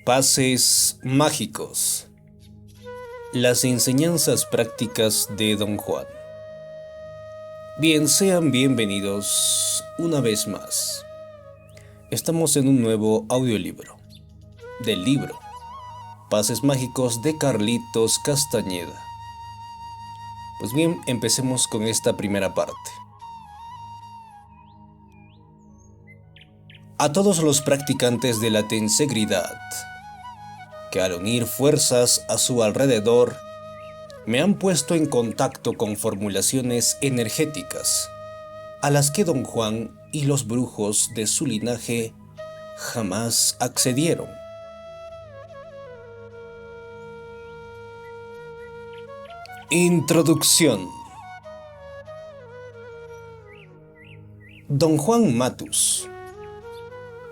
Pases mágicos. Las enseñanzas prácticas de Don Juan. Bien, sean bienvenidos una vez más. Estamos en un nuevo audiolibro del libro Pases mágicos de Carlitos Castañeda. Pues bien, empecemos con esta primera parte. A todos los practicantes de la tensegridad, que al unir fuerzas a su alrededor, me han puesto en contacto con formulaciones energéticas, a las que Don Juan y los brujos de su linaje jamás accedieron. Introducción. Don Juan Matus,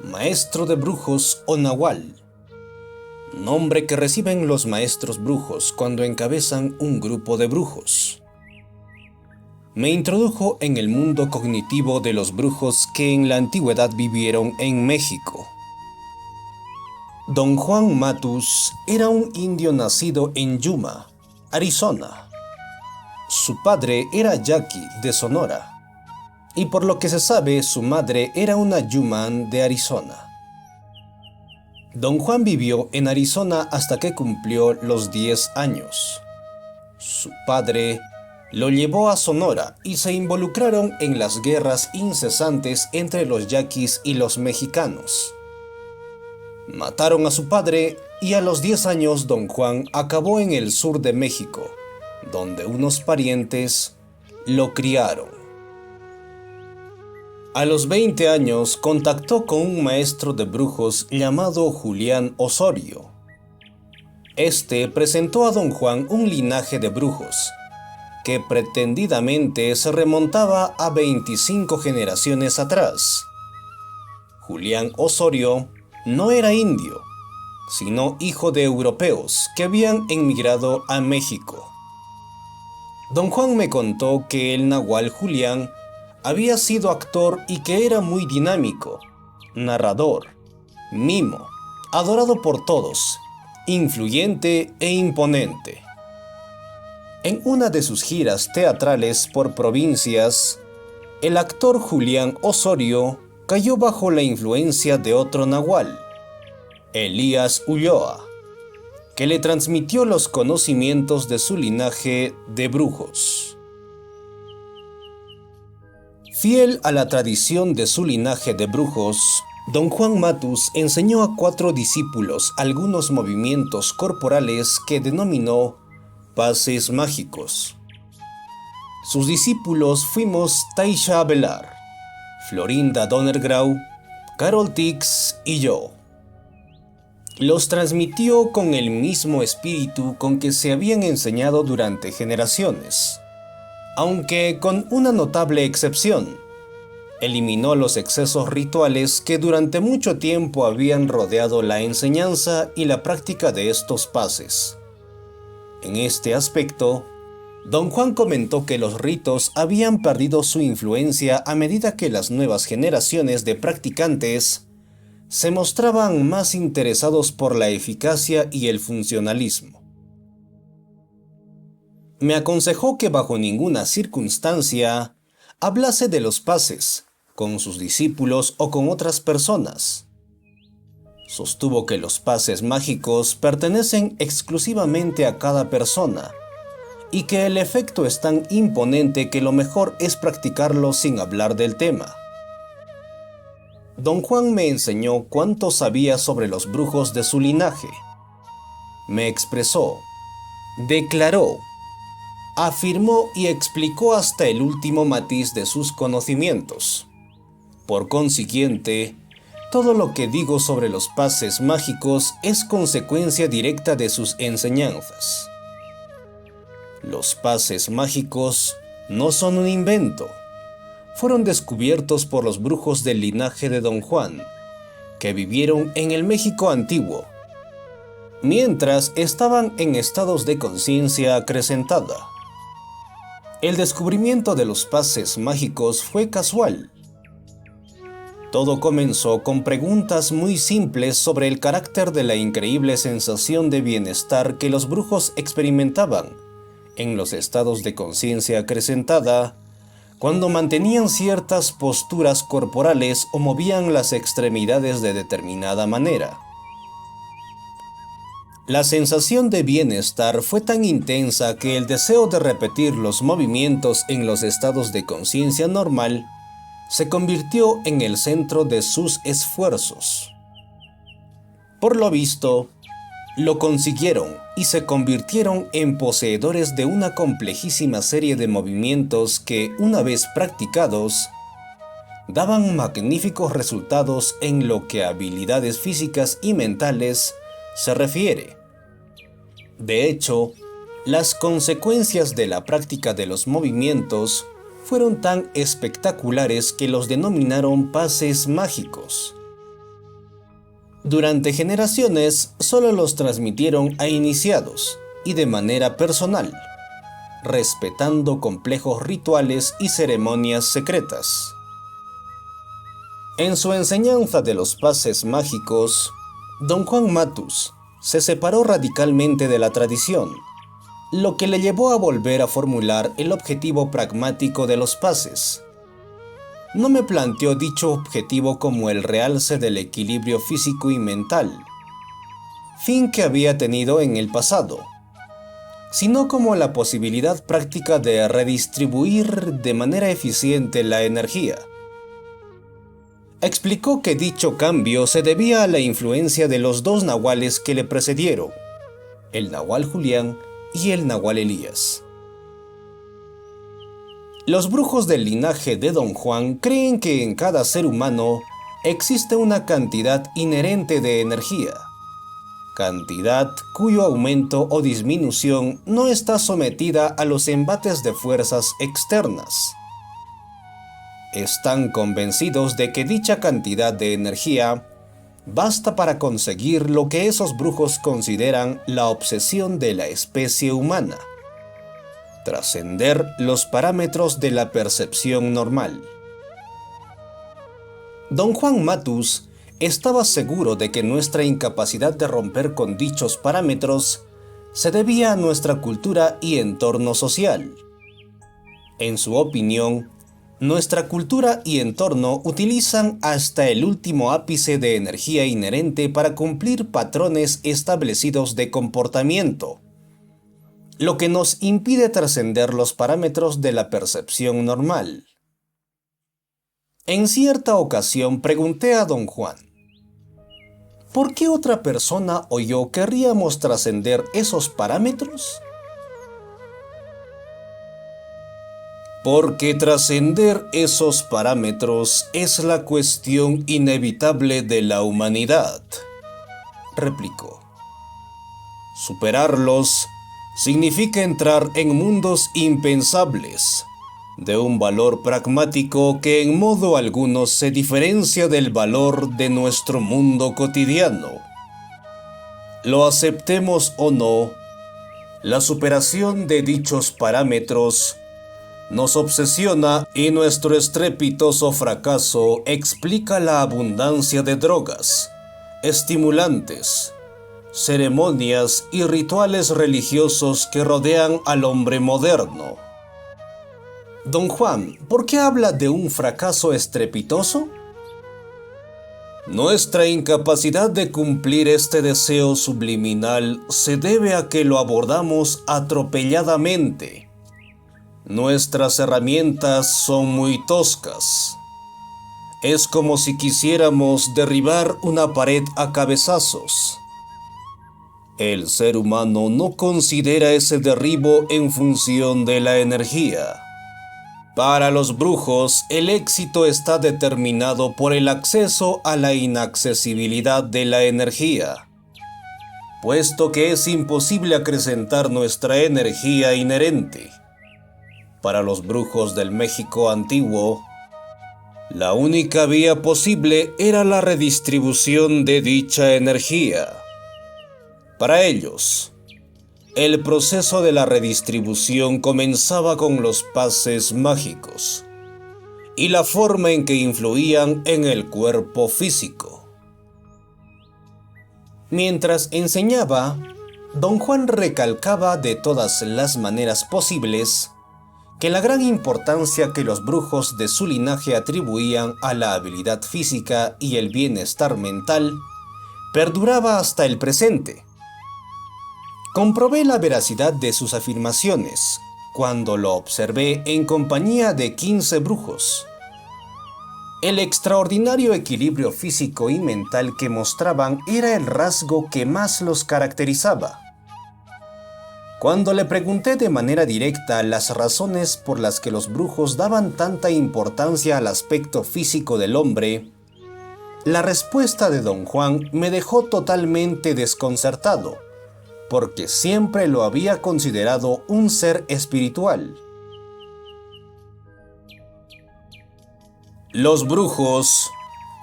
maestro de brujos o nahual, nombre que reciben los maestros brujos cuando encabezan un grupo de brujos. Me introdujo en el mundo cognitivo de los brujos que en la antigüedad vivieron en México. Don Juan Matus era un indio nacido en Yuma, Arizona. Su padre era yaqui de Sonora, y por lo que se sabe, su madre era una Yuman de Arizona. Don Juan vivió en Arizona hasta que cumplió los 10 años. Su padre lo llevó a Sonora y se involucraron en las guerras incesantes entre los yaquis y los mexicanos. Mataron a su padre y a los 10 años Don Juan acabó en el sur de México, donde unos parientes lo criaron. A los 20 años contactó con un maestro de brujos llamado Julián Osorio. Este presentó a Don Juan un linaje de brujos que pretendidamente se remontaba a 25 generaciones atrás. Julián Osorio no era indio, sino hijo de europeos que habían emigrado a México. Don Juan me contó que el nahual Julián había sido actor y que era muy dinámico, narrador, mimo, adorado por todos, influyente e imponente. En una de sus giras teatrales por provincias, el actor Julián Osorio cayó bajo la influencia de otro nahual, Elías Ulloa, que le transmitió los conocimientos de su linaje de brujos. Fiel a la tradición de su linaje de brujos, Don Juan Matus enseñó a 4 discípulos algunos movimientos corporales que denominó pases mágicos. Sus discípulos fuimos Taisha Avelar, Florinda Donnergrau, Carol Tix y yo. Los transmitió con el mismo espíritu con que se habían enseñado durante generaciones, aunque con una notable excepción: eliminó los excesos rituales que durante mucho tiempo habían rodeado la enseñanza y la práctica de estos pases. En este aspecto, Don Juan comentó que los ritos habían perdido su influencia a medida que las nuevas generaciones de practicantes se mostraban más interesados por la eficacia y el funcionalismo. Me aconsejó que bajo ninguna circunstancia hablase de los pases con sus discípulos o con otras personas. Sostuvo que los pases mágicos pertenecen exclusivamente a cada persona y que el efecto es tan imponente que lo mejor es practicarlo sin hablar del tema. Don Juan me enseñó cuánto sabía sobre los brujos de su linaje. Me expresó, declaró, afirmó y explicó hasta el último matiz de sus conocimientos. Por consiguiente, todo lo que digo sobre los pases mágicos es consecuencia directa de sus enseñanzas. Los pases mágicos no son un invento. Fueron descubiertos por los brujos del linaje de Don Juan, que vivieron en el México antiguo, mientras estaban en estados de conciencia acrecentada. El descubrimiento de los pases mágicos fue casual. Todo comenzó con preguntas muy simples sobre el carácter de la increíble sensación de bienestar que los brujos experimentaban en los estados de conciencia acrecentada cuando mantenían ciertas posturas corporales o movían las extremidades de determinada manera. La sensación de bienestar fue tan intensa que el deseo de repetir los movimientos en los estados de conciencia normal se convirtió en el centro de sus esfuerzos. Por lo visto, lo consiguieron y se convirtieron en poseedores de una complejísima serie de movimientos que, una vez practicados, daban magníficos resultados en lo que a habilidades físicas y mentales se refiere. De hecho, las consecuencias de la práctica de los movimientos fueron tan espectaculares que los denominaron pases mágicos. Durante generaciones solo los transmitieron a iniciados y de manera personal, respetando complejos rituales y ceremonias secretas. En su enseñanza de los pases mágicos, Don Juan Matus se separó radicalmente de la tradición, lo que le llevó a volver a formular el objetivo pragmático de los pases. No me planteó dicho objetivo como el realce del equilibrio físico y mental, fin que había tenido en el pasado, sino como la posibilidad práctica de redistribuir de manera eficiente la energía. Explicó que dicho cambio se debía a la influencia de los dos nahuales que le precedieron, el nahual Julián y el nahual Elías. Los brujos del linaje de Don Juan creen que en cada ser humano existe una cantidad inherente de energía, cantidad cuyo aumento o disminución no está sometida a los embates de fuerzas externas. Están convencidos de que dicha cantidad de energía basta para conseguir lo que esos brujos consideran la obsesión de la especie humana: trascender los parámetros de la percepción normal. Don Juan Matus estaba seguro de que nuestra incapacidad de romper con dichos parámetros se debía a nuestra cultura y entorno social. En su opinión, nuestra cultura y entorno utilizan hasta el último ápice de energía inherente para cumplir patrones establecidos de comportamiento, lo que nos impide trascender los parámetros de la percepción normal. En cierta ocasión pregunté a Don Juan, ¿por qué otra persona o yo querríamos trascender esos parámetros? Porque trascender esos parámetros es la cuestión inevitable de la humanidad, replicó. Superarlos significa entrar en mundos impensables, de un valor pragmático que en modo alguno se diferencia del valor de nuestro mundo cotidiano. Lo aceptemos o no, la superación de dichos parámetros nos obsesiona y nuestro estrepitoso fracaso explica la abundancia de drogas, estimulantes, ceremonias y rituales religiosos que rodean al hombre moderno. Don Juan, ¿por qué habla de un fracaso estrepitoso? Nuestra incapacidad de cumplir este deseo subliminal se debe a que lo abordamos atropelladamente. Nuestras herramientas son muy toscas. Es como si quisiéramos derribar una pared a cabezazos. El ser humano no considera ese derribo en función de la energía. Para los brujos, el éxito está determinado por el acceso a la inaccesibilidad de la energía, puesto que es imposible acrecentar nuestra energía inherente. Para los brujos del México antiguo, la única vía posible era la redistribución de dicha energía. Para ellos, el proceso de la redistribución comenzaba con los pases mágicos, y la forma en que influían en el cuerpo físico. Mientras enseñaba, don Juan recalcaba de todas las maneras posibles que la gran importancia que los brujos de su linaje atribuían a la habilidad física y el bienestar mental perduraba hasta el presente. Comprobé la veracidad de sus afirmaciones cuando lo observé en compañía de 15 brujos. El extraordinario equilibrio físico y mental que mostraban era el rasgo que más los caracterizaba. Cuando le pregunté de manera directa las razones por las que los brujos daban tanta importancia al aspecto físico del hombre, la respuesta de don Juan me dejó totalmente desconcertado, porque siempre lo había considerado un ser espiritual. Los brujos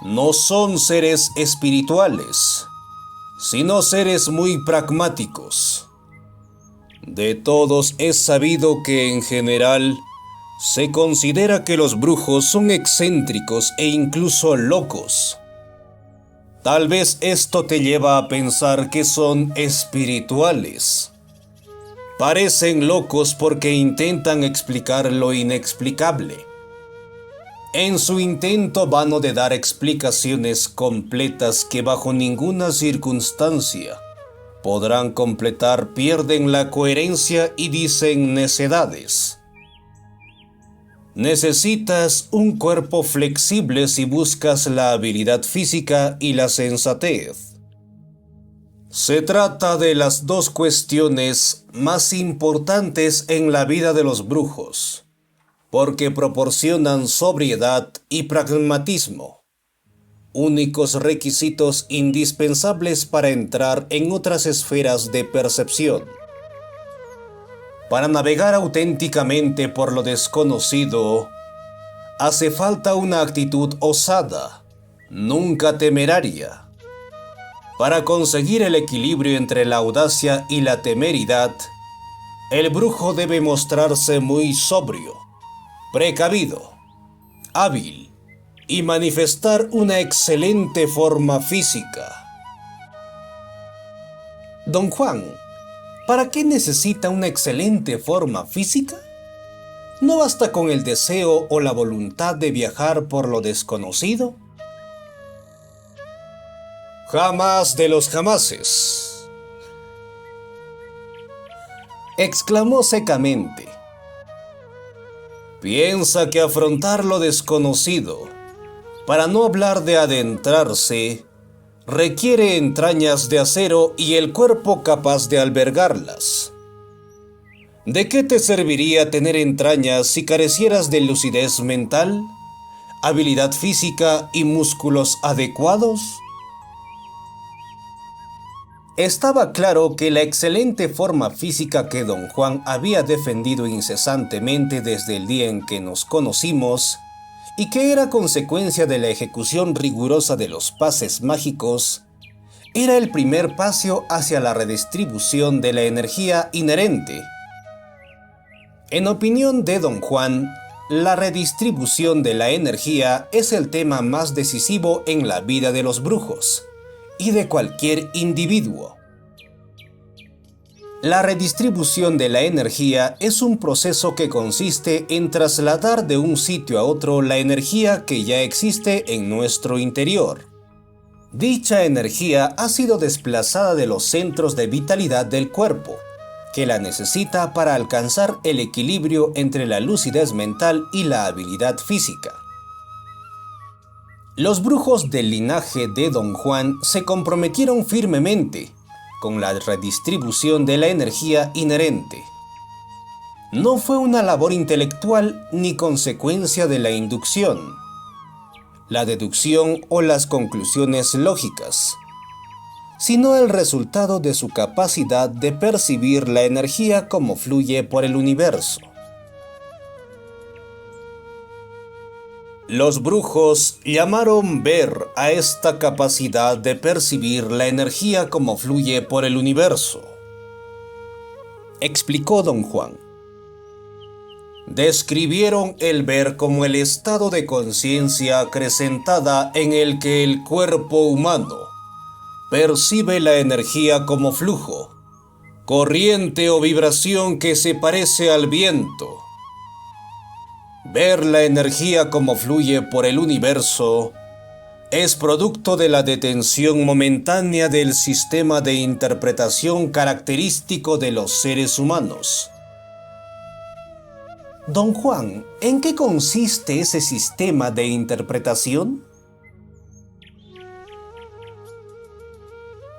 no son seres espirituales, sino seres muy pragmáticos. De todos es sabido que en general se considera que los brujos son excéntricos e incluso locos. Tal vez esto te lleva a pensar que son espirituales. Parecen locos porque intentan explicar lo inexplicable. En su intento vano de dar explicaciones completas que bajo ninguna circunstancia podrán completar, pierden la coherencia y dicen necedades. Necesitas un cuerpo flexible si buscas la habilidad física y la sensatez. Se trata de las dos cuestiones más importantes en la vida de los brujos, porque proporcionan sobriedad y pragmatismo, únicos requisitos indispensables para entrar en otras esferas de percepción. Para navegar auténticamente por lo desconocido, hace falta una actitud osada, nunca temeraria. Para conseguir el equilibrio entre la audacia y la temeridad, el brujo debe mostrarse muy sobrio, precavido, hábil y manifestar una excelente forma física. Don Juan, ¿para qué necesita una excelente forma física? ¿No basta con el deseo o la voluntad de viajar por lo desconocido? Jamás de los jamases, exclamó secamente. Piensa que afrontar lo desconocido, para no hablar de adentrarse, requiere entrañas de acero y el cuerpo capaz de albergarlas. ¿De qué te serviría tener entrañas si carecieras de lucidez mental, habilidad física y músculos adecuados? Estaba claro que la excelente forma física que don Juan había defendido incesantemente desde el día en que nos conocimos, y que era consecuencia de la ejecución rigurosa de los pases mágicos, era el primer paso hacia la redistribución de la energía inherente. En opinión de don Juan, la redistribución de la energía es el tema más decisivo en la vida de los brujos y de cualquier individuo. La redistribución de la energía es un proceso que consiste en trasladar de un sitio a otro la energía que ya existe en nuestro interior. Dicha energía ha sido desplazada de los centros de vitalidad del cuerpo, que la necesita para alcanzar el equilibrio entre la lucidez mental y la habilidad física. Los brujos del linaje de don Juan se comprometieron firmemente con la redistribución de la energía inherente. No fue una labor intelectual ni consecuencia de la inducción, la deducción o las conclusiones lógicas, sino el resultado de su capacidad de percibir la energía como fluye por el universo. Los brujos llamaron ver a esta capacidad de percibir la energía como fluye por el universo, explicó don Juan. describieron el ver como el estado de conciencia acrecentada en el que el cuerpo humano percibe la energía como flujo, corriente o vibración que se parece al viento. Ver la energía como fluye por el universo es producto de la detención momentánea del sistema de interpretación característico de los seres humanos. Don Juan, ¿en qué consiste ese sistema de interpretación?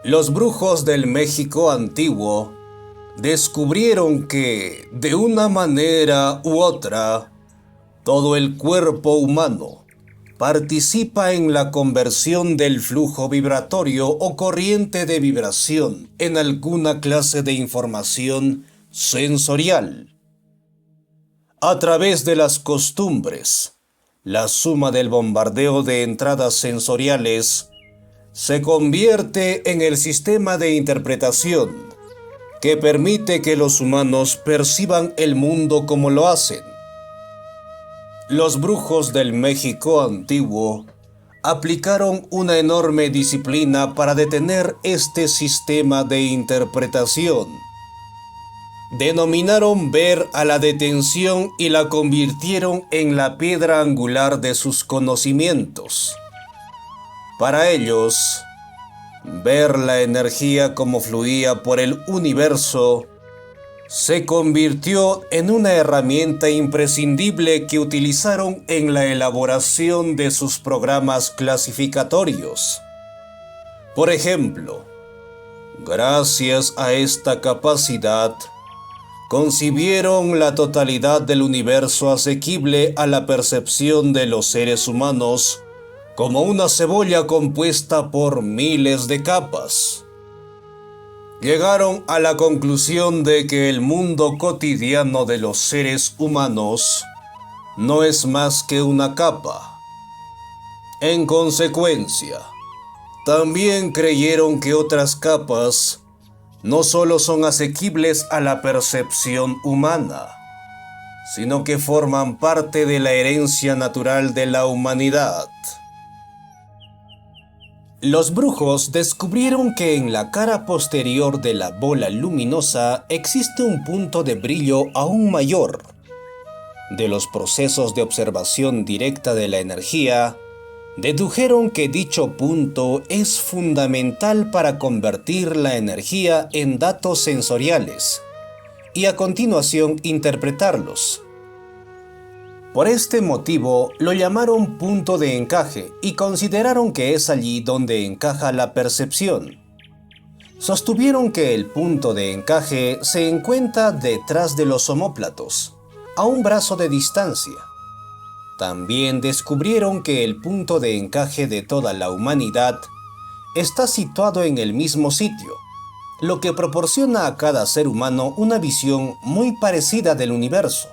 Los brujos del México antiguo descubrieron que, de una manera u otra, todo el cuerpo humano participa en la conversión del flujo vibratorio o corriente de vibración en alguna clase de información sensorial. A través de las costumbres, la suma del bombardeo de entradas sensoriales se convierte en el sistema de interpretación que permite que los humanos perciban el mundo como lo hacen. Los brujos del México antiguo aplicaron una enorme disciplina para detener este sistema de interpretación. Denominaron ver a la detención y la convirtieron en la piedra angular de sus conocimientos. Para ellos, ver la energía como fluía por el universo se convirtió en una herramienta imprescindible que utilizaron en la elaboración de sus programas clasificatorios. Por ejemplo, gracias a esta capacidad, concibieron la totalidad del universo asequible a la percepción de los seres humanos como una cebolla compuesta por miles de capas. Llegaron a la conclusión de que el mundo cotidiano de los seres humanos no es más que una capa. En consecuencia, también creyeron que otras capas no solo son asequibles a la percepción humana, sino que forman parte de la herencia natural de la humanidad. Los brujos descubrieron que en la cara posterior de la bola luminosa existe un punto de brillo aún mayor. De los procesos de observación directa de la energía, dedujeron que dicho punto es fundamental para convertir la energía en datos sensoriales y a continuación interpretarlos. Por este motivo lo llamaron punto de encaje y consideraron que es allí donde encaja la percepción. Sostuvieron que el punto de encaje se encuentra detrás de los omóplatos, a un brazo de distancia. También descubrieron que el punto de encaje de toda la humanidad está situado en el mismo sitio, lo que proporciona a cada ser humano una visión muy parecida del universo.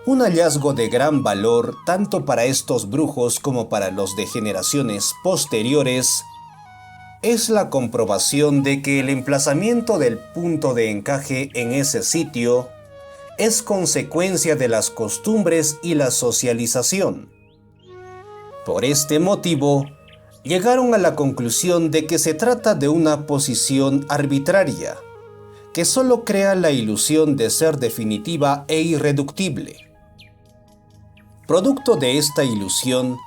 Un hallazgo de gran valor tanto para estos brujos como para los de generaciones posteriores es la comprobación de que el emplazamiento del punto de encaje en ese sitio es consecuencia de las costumbres y la socialización. Por este motivo, llegaron a la conclusión de que se trata de una posición arbitraria, que solo crea la ilusión de ser definitiva e irreductible. Producto de esta ilusión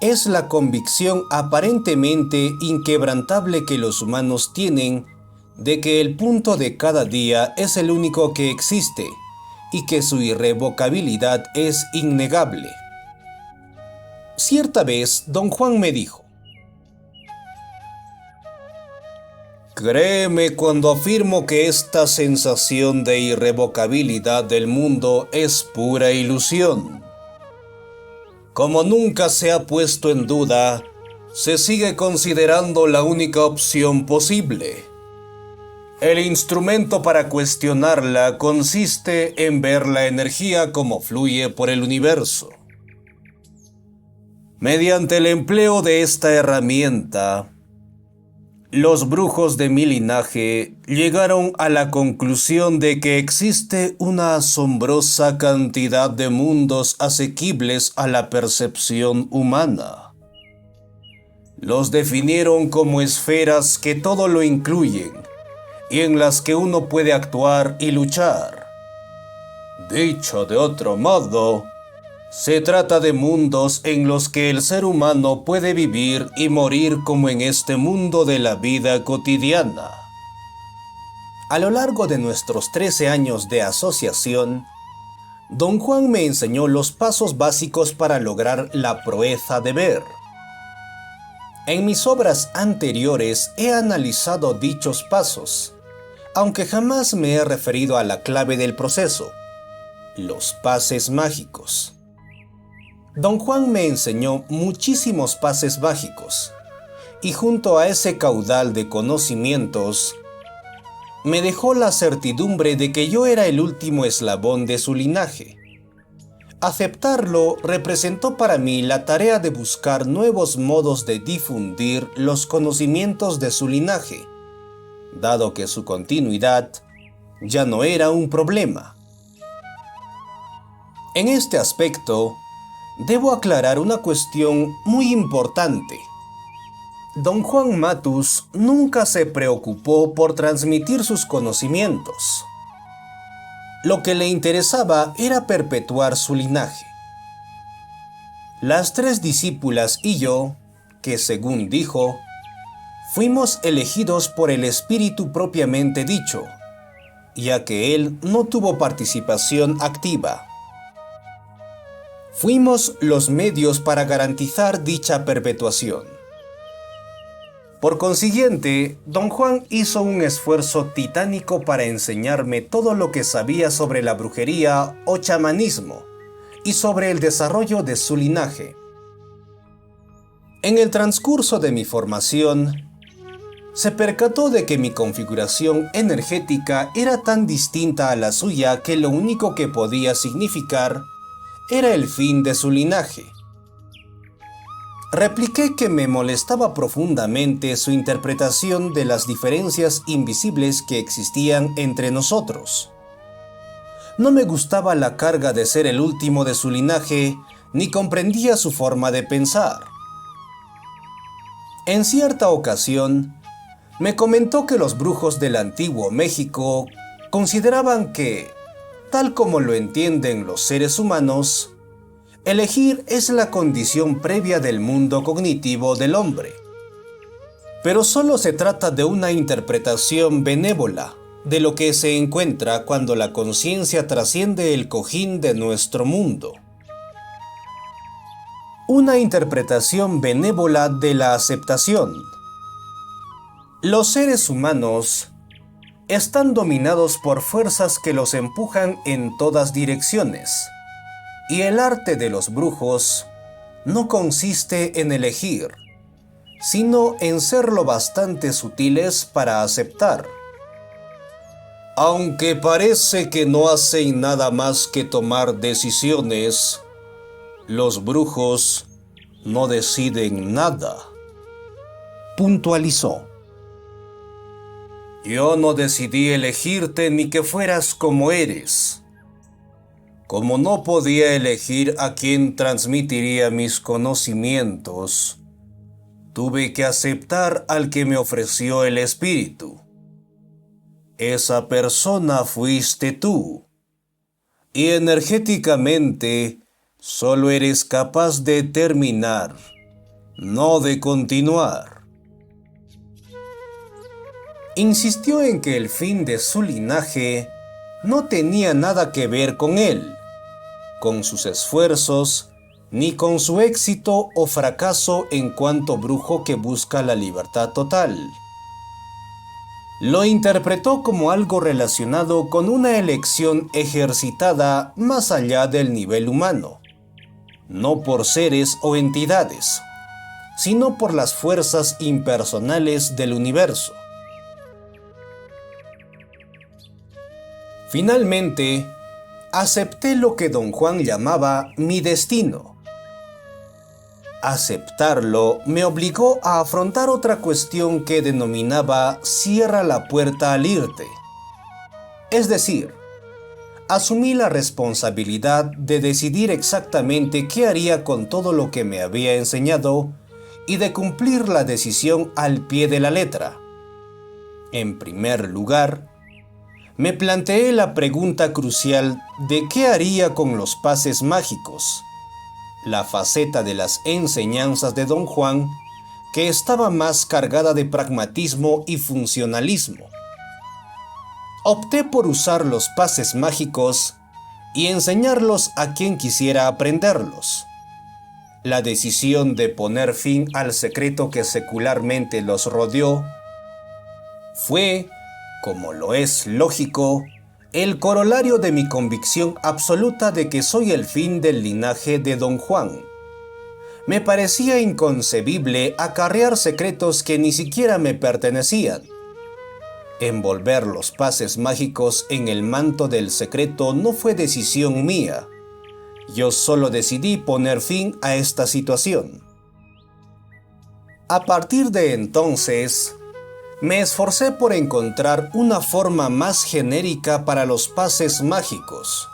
es la convicción aparentemente inquebrantable que los humanos tienen de que el punto de cada día es el único que existe y que su irrevocabilidad es innegable. Cierta vez, don Juan me dijo: créeme cuando afirmo que esta sensación de irrevocabilidad del mundo es pura ilusión. Como nunca se ha puesto en duda, se sigue considerando la única opción posible. El instrumento para cuestionarla consiste en ver la energía como fluye por el universo. Mediante el empleo de esta herramienta, Los brujos de mi linaje llegaron a la conclusión de que existe una asombrosa cantidad de mundos asequibles a la percepción humana. Los definieron como esferas que todo lo incluyen y en las que uno puede actuar y luchar. Dicho de otro modo, se trata de mundos en los que el ser humano puede vivir y morir como en este mundo de la vida cotidiana. A lo largo de nuestros 13 años de asociación, Don Juan me enseñó los pasos básicos para lograr la proeza de ver. En mis obras anteriores he analizado dichos pasos, aunque jamás me he referido a la clave del proceso, los pases mágicos. Don Juan me enseñó muchísimos pases mágicos, y junto a ese caudal de conocimientos, me dejó la certidumbre de que yo era el último eslabón de su linaje. Aceptarlo representó para mí la tarea de buscar nuevos modos de difundir los conocimientos de su linaje, dado que su continuidad ya no era un problema. En este aspecto, debo aclarar una cuestión muy importante. Don Juan Matus nunca se preocupó por transmitir sus conocimientos. Lo que le interesaba era perpetuar su linaje. Las 3 discípulas y yo, que según dijo, fuimos elegidos por el espíritu propiamente dicho, ya que él no tuvo participación activa. Fuimos los medios para garantizar dicha perpetuación. Por consiguiente, Don Juan hizo un esfuerzo titánico para enseñarme todo lo que sabía sobre la brujería o chamanismo y sobre el desarrollo de su linaje. En el transcurso de mi formación, se percató de que mi configuración energética era tan distinta a la suya que lo único que podía significar era el fin de su linaje. Repliqué que me molestaba profundamente su interpretación de las diferencias invisibles que existían entre nosotros. No me gustaba la carga de ser el último de su linaje, ni comprendía su forma de pensar. En cierta ocasión, me comentó que los brujos del antiguo México consideraban que, tal como lo entienden los seres humanos, elegir es la condición previa del mundo cognitivo del hombre. Pero solo se trata de una interpretación benévola de lo que se encuentra cuando la conciencia trasciende el cojín de nuestro mundo. Una interpretación benévola de la aceptación. Los seres humanos están dominados por fuerzas que los empujan en todas direcciones, y el arte de los brujos no consiste en elegir, sino en ser lo bastante sutiles para aceptar. Aunque parece que no hacen nada más que tomar decisiones, los brujos no deciden nada, puntualizó. Yo no decidí elegirte ni que fueras como eres. Como no podía elegir a quién transmitiría mis conocimientos, tuve que aceptar al que me ofreció el espíritu. Esa persona fuiste tú, y energéticamente solo eres capaz de terminar, no de continuar. Insistió en que el fin de su linaje no tenía nada que ver con él, con sus esfuerzos, ni con su éxito o fracaso en cuanto brujo que busca la libertad total. Lo interpretó como algo relacionado con una elección ejercitada más allá del nivel humano, no por seres o entidades, sino por las fuerzas impersonales del universo. Finalmente, acepté lo que don Juan llamaba mi destino. Aceptarlo me obligó a afrontar otra cuestión que denominaba cierra la puerta al irte. Es decir, asumí la responsabilidad de decidir exactamente qué haría con todo lo que me había enseñado y de cumplir la decisión al pie de la letra. En primer lugar, me planteé la pregunta crucial de qué haría con los pases mágicos, la faceta de las enseñanzas de Don Juan, que estaba más cargada de pragmatismo y funcionalismo. Opté por usar los pases mágicos y enseñarlos a quien quisiera aprenderlos. La decisión de poner fin al secreto que secularmente los rodeó fue, como lo es lógico, el corolario de mi convicción absoluta de que soy el fin del linaje de Don Juan. Me parecía inconcebible acarrear secretos que ni siquiera me pertenecían. Envolver los pases mágicos en el manto del secreto no fue decisión mía. Yo solo decidí poner fin a esta situación. A partir de entonces, me esforcé por encontrar una forma más genérica para los pases mágicos,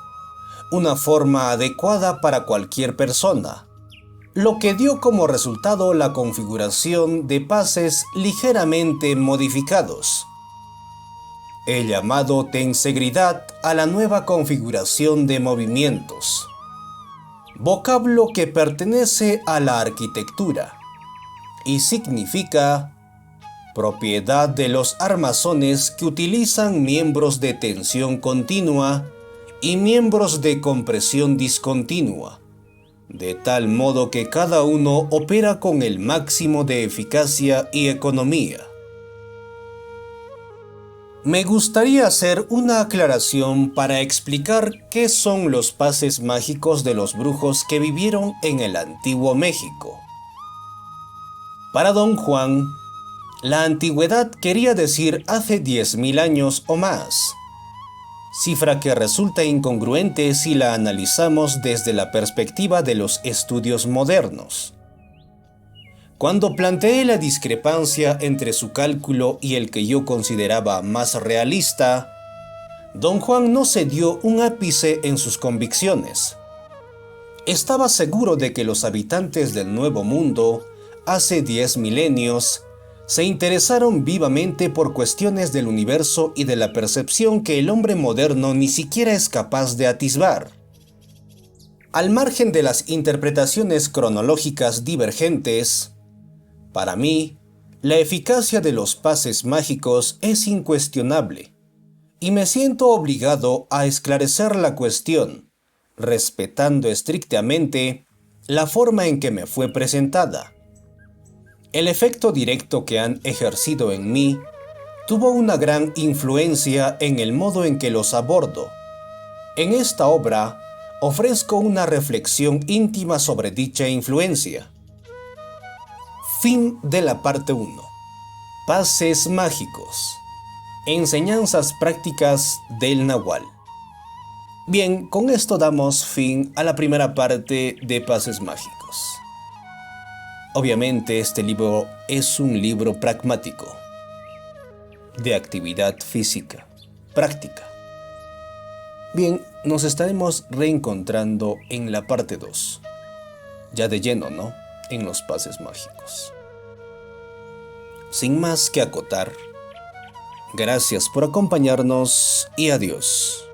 una forma adecuada para cualquier persona, lo que dio como resultado la configuración de pases ligeramente modificados. He llamado tensegridad a la nueva configuración de movimientos, vocablo que pertenece a la arquitectura y significa propiedad de los armazones que utilizan miembros de tensión continua y miembros de compresión discontinua, de tal modo que cada uno opera con el máximo de eficacia y economía. Me gustaría hacer una aclaración para explicar qué son los pases mágicos de los brujos que vivieron en el antiguo México. Para Don Juan, la antigüedad quería decir hace 10.000 años o más, cifra que resulta incongruente si la analizamos desde la perspectiva de los estudios modernos. Cuando planteé la discrepancia entre su cálculo y el que yo consideraba más realista, Don Juan no cedió un ápice en sus convicciones. Estaba seguro de que los habitantes del Nuevo Mundo, hace 10 milenios, se interesaron vivamente por cuestiones del universo y de la percepción que el hombre moderno ni siquiera es capaz de atisbar. Al margen de las interpretaciones cronológicas divergentes, para mí, la eficacia de los pases mágicos es incuestionable, y me siento obligado a esclarecer la cuestión, respetando estrictamente la forma en que me fue presentada. El efecto directo que han ejercido en mí tuvo una gran influencia en el modo en que los abordo. En esta obra ofrezco una reflexión íntima sobre dicha influencia. Fin de la parte 1. Pases mágicos. Enseñanzas prácticas del Nahual. Bien, con esto damos fin a la primera parte de Pases mágicos. Obviamente este libro es un libro pragmático, de actividad física, práctica. Bien, nos estaremos reencontrando en la parte 2, ya de lleno, ¿no?, en los pases mágicos. Sin más que acotar, gracias por acompañarnos y adiós.